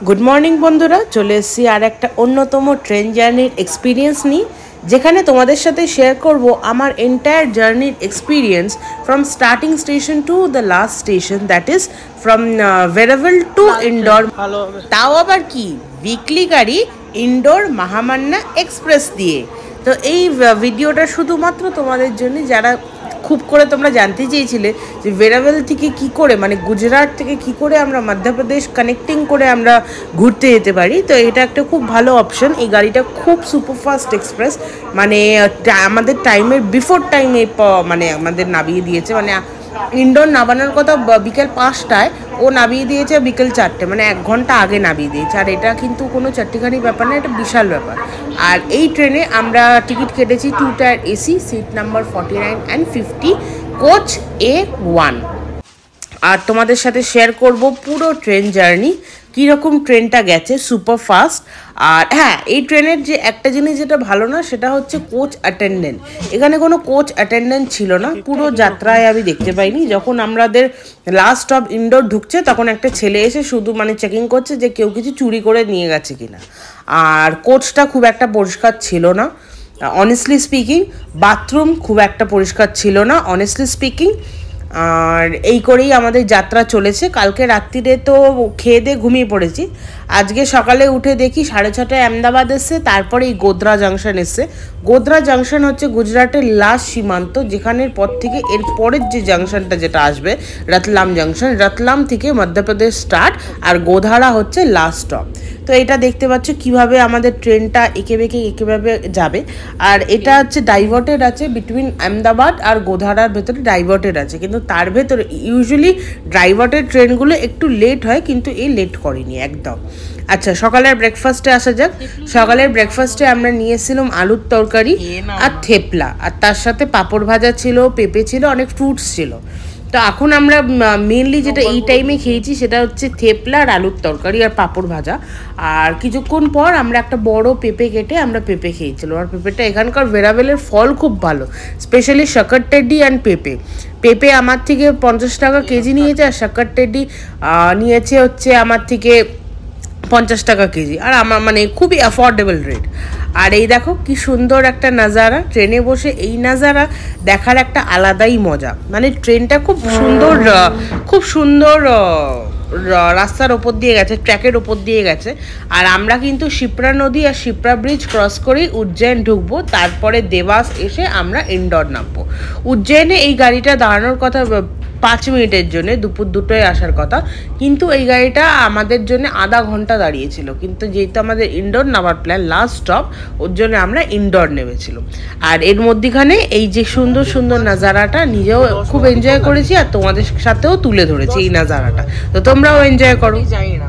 Good morning बंधुरा चले एसेছি আর একটা অন্যতম ট্রেন জার্নির এক্সপিরিয়েন্স নিয়ে যেখানে তোমাদের সাথে শেয়ার করব আমার এন্টায়ার জার্নির experience from starting station to the last station that is from Veraval to Indore তাও আবার কি উইকলি গাড়ি ইন্ডোর মহামান্না এক্সপ্রেস দিয়ে। তো এই ভিডিওটা শুধুমাত্র তোমাদের জন্য যারা খুব করে তোমরা জানতে চেয়েছিলে যে ভেরাভেল থেকে কি করে মানে গুজরাট থেকে কি করে আমরা মধ্যপ্রদেশ কানেক্টিং করে আমরা ঘুরতে যেতে পারি। তো এটা একটা খুব ভালো অপশন। এই গাড়িটা খুব সুপারফাস্ট এক্সপ্রেস, মানে আমাদের টাইমের বিফোর টাইমে মানে আমাদের নামিয়ে দিয়েছে। মানে ইন্ডোর নামানোর কথা বিকেল 5টায়, ও নামিয়ে দিয়েছে বিকেল 4টে, মানে 1 ঘন্টা আগে নামিয়ে দিয়েছে। আর এটা কিন্তু কোনো চারটিখানি ব্যাপার না, এটা বিশাল ব্যাপার। আর এই ট্রেনে আমরা টিকিট কেটেছি 2 tier AC, seat number 49 and 50, coach A1। আর তোমাদের সাথে শেয়ার করব পুরো ট্রেন জার্নি, কীরকম ট্রেনটা গেছে, সুপার ফাস্ট। আর হ্যাঁ, এই ট্রেনের যে একটা জিনিস যেটা ভালো না সেটা হচ্ছে কোচ অ্যাটেন্ডেন্ট। এখানে কোনো কোচ অ্যাটেন্ডেন্ট ছিল না পুরো যাত্রায়, আমি দেখতে পাইনি। যখন আমাদের লাস্ট স্টপ ইন্ডোর ঢুকছে তখন একটা ছেলে এসে শুধু মানে চেকিং করছে যে কেউ কিছু চুরি করে নিয়ে গেছে কিনা। আর কোচটা খুব একটা পরিষ্কার ছিল না অনেস্টলি স্পিকিং, বাথরুম খুব একটা পরিষ্কার ছিল না অনেস্টলি স্পিকিং। আর এই করেই আমাদের যাত্রা চলেছে। কালকে রাত্রিরে তো খেয়ে দিয়ে ঘুমিয়ে পড়েছি। আজকে সকালে উঠে দেখি 6:30টায় আহমেদাবাদ এসছে, তারপরে এই গোধরা জাংশন এসছে। গোধরা জাংশন হচ্ছে গুজরাটের লাস্ট সীমান্ত, যেখানের পর থেকে এর পরের যে জাংশনটা যেটা আসবে রতলাম জাংশন, রতলাম থেকে মধ্যপ্রদেশ স্টার্ট, আর গোধারা হচ্ছে লাস্ট স্টপ। তো এটা দেখতে পাচ্ছ কিভাবে আমাদের ট্রেনটা এঁকে বেঁকে যাবে। আর এটা হচ্ছে ডাইভার্টেড আছে বিটুইন আহমেদাবাদ আর গোধারার ভেতরে ডাইভার্টেড আছে, কিন্তু তার ভেতরে ইউজুয়ালি ডাইভার্টেড ট্রেনগুলো একটু লেট হয়, কিন্তু এই লেট করেনি একদম। আচ্ছা, সকালের ব্রেকফাস্টে আসা যাক। সকালের ব্রেকফাস্টে আমরা নিয়েছিলাম আলুর তরকারি আর থেপলা, আর তার সাথে পাঁপড় ভাজা ছিল, পেঁপে ছিল, অনেক ফ্রুটস ছিল। তো এখন আমরা মেনলি যেটা এই টাইমে খেয়েছি সেটা হচ্ছে থেপলা আর আলুর তরকারি আর পাঁপড় ভাজা। আর কিছুক্ষণ পর আমরা একটা বড় পেঁপে কেটে আমরা পেঁপে খেয়েছিলাম। আর পেঁপেটা এখানকার ভেরাভেলের ফল খুব ভালো, স্পেশালি শক্কর টেডি অ্যান্ড পেঁপে। পেঁপে আমার থেকে 50 টাকা কেজি নিয়েছে, আর শক্কর টেডি নিয়েছে হচ্ছে আমার থেকে 50 টাকা কেজি। আর আমার মানে খুবই অ্যাফোর্ডেবল রেট। আর এই দেখো কি সুন্দর একটা নাজারা, ট্রেনে বসে এই নাজারা দেখার একটা আলাদাই মজা। মানে ট্রেনটা খুব সুন্দর রাস্তার ওপর দিয়ে গেছে, ট্র্যাকের ওপর দিয়ে গেছে। আর আমরা কিন্তু শিপ্রা নদী আর শিপ্রা ব্রিজ ক্রস করেই উজ্জয়ন ঢুকবো, তারপরে দেবাস এসে আমরা ইন্ডোর নামবো। উজ্জয়নে এই গাড়িটা দাঁড়ানোর কথা 5 মিনিটের জন্য, দুপুর 2টায় আসার কথা, কিন্তু এই গাড়িটা আমাদের জন্য আধা ঘন্টা দাঁড়িয়েছিল। কিন্তু যেহেতু আমাদের ইন্ডোর নামার প্ল্যান লাস্ট স্টপ, ওর জন্য আমরা ইন্ডোর নেমেছিলাম। আর এর মধ্যেখানে এই যে সুন্দর সুন্দর নাজারাটা নিজেও খুব এনজয় করেছি, আর তোমাদের সাথেও তুলে ধরেছি এই নাজারাটা। তো তোমরাও এনজয় করো। জানি না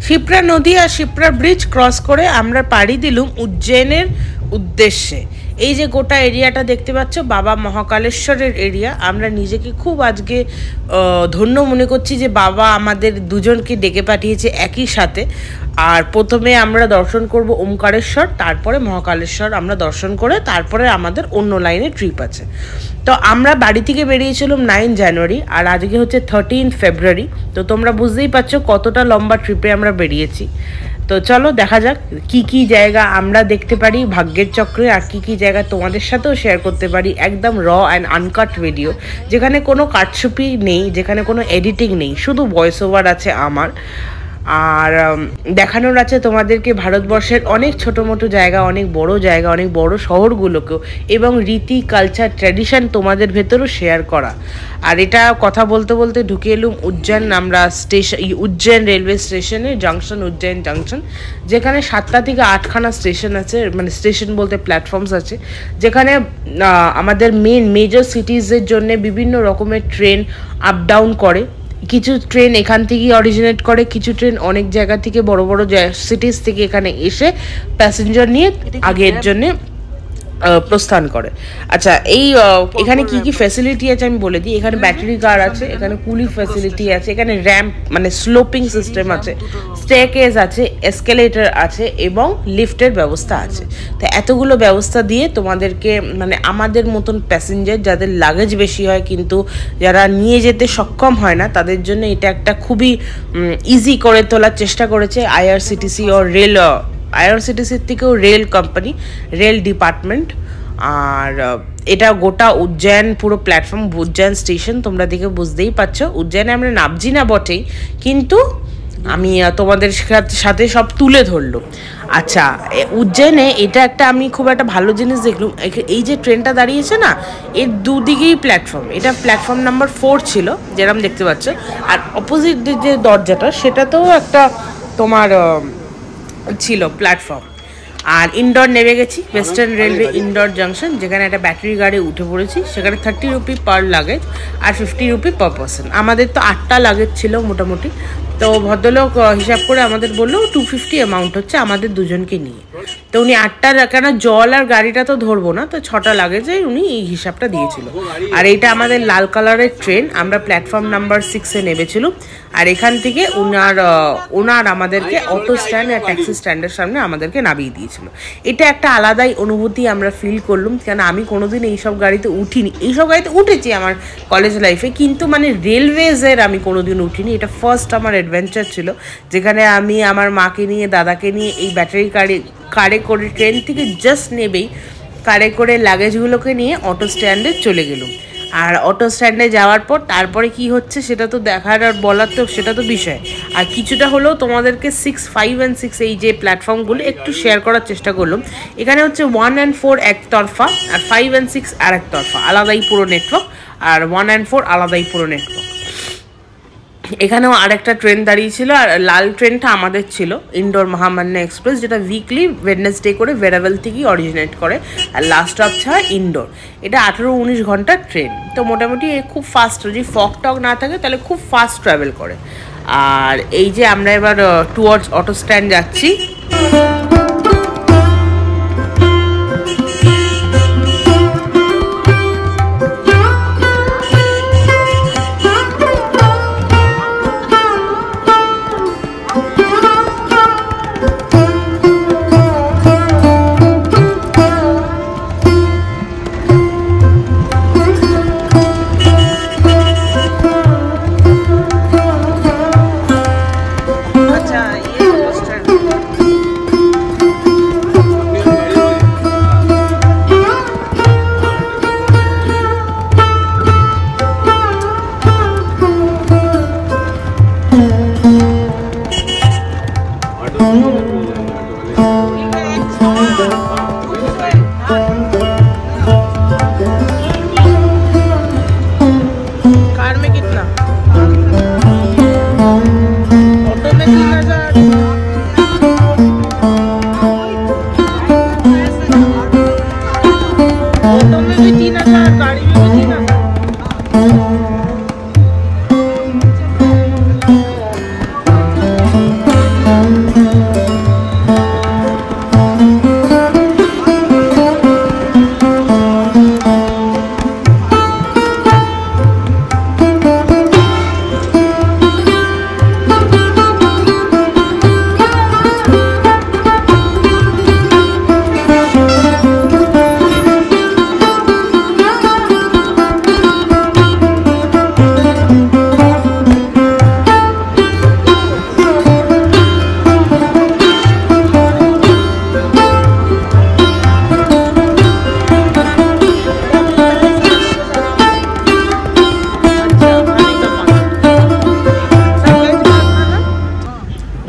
শিপ্রা নদী আর শিপ্রা ব্রিজ ক্রস করে আমরা পাড়ি দিলুম উজ্জয়নের উদ্দেশ্যে। এই যে গোটা এরিয়াটা দেখতে পাচ্ছ বাবা মহাকালেশ্বরের এরিয়া। আমরা নিজেকে খুব আজকে ধন্য মনে করছি যে বাবা আমাদের দুজনকে ডেকে পাঠিয়েছে একই সাথে। আর প্রথমে আমরা দর্শন করব ওমকারেশ্বর, তারপরে মহাকালেশ্বর আমরা দর্শন করে তারপরে আমাদের অন্য লাইনে ট্রিপ আছে। তো আমরা বাড়ি থেকে বেরিয়েছিলাম 9 জানুয়ারি আর আজকে হচ্ছে 13 ফেব্রুয়ারি। তো তোমরা বুঝতেই পারছো কতটা লম্বা ট্রিপে আমরা বেরিয়েছি। তো চলো দেখা যাক কি কি জায়গা আমরা দেখতে পারি ভাগ্যের চক্রে, আর কি কি জায়গা তোমাদের সাথেও শেয়ার করতে পারি একদম র অ্যান্ড আনকাট ভিডিও, যেখানে কোনো কাটছুপি নেই, যেখানে কোনো এডিটিং নেই, শুধু ভয়েস ওভার আছে আমার। আর দেখানোর আছে তোমাদেরকে ভারতবর্ষের অনেক ছোটো মোটো জায়গা, অনেক বড় শহরগুলোকেও, এবং রীতি কালচার ট্র্যাডিশন তোমাদের ভেতরও শেয়ার করা। আর এটা কথা বলতে বলতে ঢুকে এলুম উজ্জয়ন। আমরা উজ্জয়ন রেলওয়ে স্টেশনে, উজ্জয়ন জাংশন, যেখানে 7টা থেকে 8খানা স্টেশন আছে, মানে স্টেশন বলতে প্ল্যাটফর্মস আছে, যেখানে আমাদের মেজর সিটিজের জন্য বিভিন্ন রকমের ট্রেন আপ ডাউন করে। কিছু ট্রেন এখান থেকেই অরিজিনেট করে, কিছু ট্রেন অনেক জায়গা থেকে বড় সিটিজ থেকে এখানে এসে প্যাসেঞ্জার নিয়ে আগের জন্য প্রস্থান করে। আচ্ছা, এখানে কি কি ফ্যাসিলিটি আছে আমি বলে দিই। এখানে ব্যাটারি কার আছে, এখানে কুলি ফ্যাসিলিটি আছে, এখানে র্যাম্প মানে স্লোপিং সিস্টেম আছে, স্টেয়ারকেস আছে, এসকেলেটর আছে এবং লিফটের ব্যবস্থা আছে। তো এতগুলো ব্যবস্থা দিয়ে তোমাদেরকে, মানে আমাদের মতন প্যাসেঞ্জার যাদের লাগেজ বেশি হয় কিন্তু যারা নিয়ে যেতে সক্ষম হয় না, তাদের জন্য এটা একটা খুবই ইজি করে তোলার চেষ্টা করেছে আইআরসিটিসি ও আইআরসিটিসির থেকেও রেল কোম্পানি, রেল ডিপার্টমেন্ট। আর এটা গোটা উজ্জয়ন পুরো প্ল্যাটফর্ম, উজ্জয়ন স্টেশন তোমরা দেখে বুঝতেই পারছো। উজ্জয়নে আমরা নামছি না বটেই, কিন্তু আমি তোমাদের সাথে সব তুলে ধরলো। আচ্ছা, উজ্জয়নে এটা একটা আমি খুব একটা ভালো জিনিস দেখলাম। এই যে ট্রেনটা দাঁড়িয়েছে না, এর দুদিকেই প্ল্যাটফর্ম। এটা প্ল্যাটফর্ম নাম্বার 4 ছিল যেরকম দেখতে পাচ্ছ। আর অপোজিট যে দরজাটা সেটাতেও একটা তোমার ছিল প্ল্যাটফর্ম। আর ইনডোর নেমে গেছি ওয়েস্টার্ন রেলওয়ে ইনডোর জাংশন, যেখানে একটা ব্যাটারি গাড়ি উঠে পড়েছি। সেখানে 30 রুপি পার লাগেজ আর 50 রুপি পার পার্সন। আমাদের তো 8টা লাগেজ ছিল মোটামুটি। তো ভদ্রলোক হিসাব করে আমাদের বললো 250 অ্যামাউন্ট হচ্ছে আমাদের দুজনকে নিয়ে। তো উনি 8টা, কেন জল আর গাড়িটা তো ধরবো না, তো 6টা লাগেজে উনি এই হিসাবটা দিয়েছিল। আর এইটা আমাদের লাল কালারের ট্রেন। আমরা প্ল্যাটফর্ম নাম্বার 6-এ নেমেছিলাম। আর এখান থেকে ওনার আমাদেরকে অটো স্ট্যান্ড আর ট্যাক্সি স্ট্যান্ডের সামনে আমাদেরকে নামিয়ে দিয়েছিল। এটা একটা আলাদাই অনুভূতি আমরা ফিল করলাম, কেন আমি কোনোদিন এইসব গাড়িতে উঠিনি। এইসব গাড়িতে উঠেছি আমার কলেজ লাইফে, কিন্তু মানে রেলওয়েজের আমি কোনোদিন উঠিনি। এটা ফার্স্ট আমার অ্যাডভেঞ্চার ছিল, যেখানে আমি আমার মাকে নিয়ে, দাদাকে নিয়ে এই ব্যাটারি কারে করে ট্রেন থেকে জাস্ট নেবেই কারে করে লাগেজগুলোকে নিয়ে অটো স্ট্যান্ডে চলে গেলাম। আর অটো স্ট্যান্ডে যাওয়ার পর তারপরে কি হচ্ছে সেটা তো দেখার আর বলার তো সেটা তো বিষয়। আর কিছুটা হলেও তোমাদেরকে 6, 5 and 6 এই যে প্ল্যাটফর্মগুলো একটু শেয়ার করার চেষ্টা করলাম। এখানে হচ্ছে 1 and 4 একতরফা, আর 5 and 6 আর একতরফা, আলাদাই পুরো নেটওয়ার্ক। আর 1 and 4 আলাদাই পুরো নেটওয়ার্ক। এখানেও আরেকটা ট্রেন দাঁড়িয়েছিল, আর লাল ট্রেনটা আমাদের ছিল ইন্ডোর মহামান্য এক্সপ্রেস, যেটা উইকলি ওয়েডনেসডে করে ভেরাভেল থেকেই অরিজিনেট করে। আর লাস্ট স্টপ ছাড়া ইন্ডোর। এটা 18-19 ঘন্টার ট্রেন। তো মোটামুটি খুব ফাস্ট, যদি ফগ টক না থাকে তাহলে খুব ফাস্ট ট্রাভেল করে। আর এই যে আমরা এবার টুয়ার্ডস অটো স্ট্যান্ড যাচ্ছি।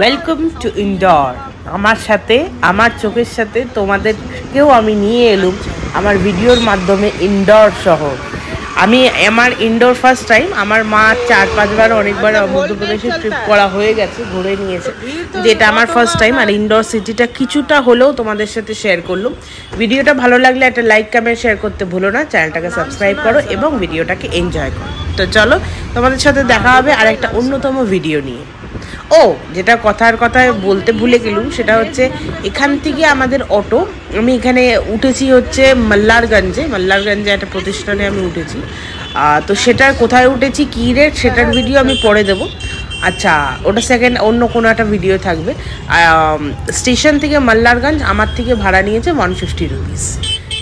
Welcome to indoor. আমার সাথে, আমার চোখের সাথে তোমাদেরকেও আমি নিয়ে এলুম আমার ভিডিওর মাধ্যমে ইন্ডোর শহর। আমার ইন্ডোর ফার্স্ট টাইম। আমার মা 4-5 বার অনেকবার মধ্যপ্রদেশে ট্রিপ করা হয়ে গেছে, ঘুরে নিয়েছে, যেটা আমার ফার্স্ট টাইম। আর ইন্ডোর সিটিটা কিছুটা হলেও তোমাদের সাথে শেয়ার করলাম। ভিডিওটা ভালো লাগলে একটা লাইক কমেন্ট শেয়ার করতে ভুলো না, চ্যানেলটাকে সাবস্ক্রাইব করো এবং ভিডিওটাকে এনজয় করো। তো চলো, তোমাদের সাথে দেখা হবে আর একটা অন্যতম ভিডিও নিয়ে। যেটা কথায় বলতে ভুলে গেলুম, সেটা হচ্ছে এখান থেকে আমাদের অটো, আমি এখানে উঠেছি হচ্ছে মাল্লারগঞ্জে একটা প্রতিষ্ঠানে আমি উঠেছি। তো সেটার কোথায় উঠেছি, কী রেট, সেটার ভিডিও আমি পরে দেবো। আচ্ছা, ওটা সেকেন্ড অন্য কোনো একটা ভিডিও থাকবে। স্টেশন থেকে মাল্লারগঞ্জ আমার থেকে ভাড়া নিয়েছে 150 রুপিস।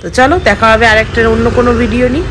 তো চলো, দেখা হবে আরেকটা অন্য কোনো ভিডিও নিয়ে।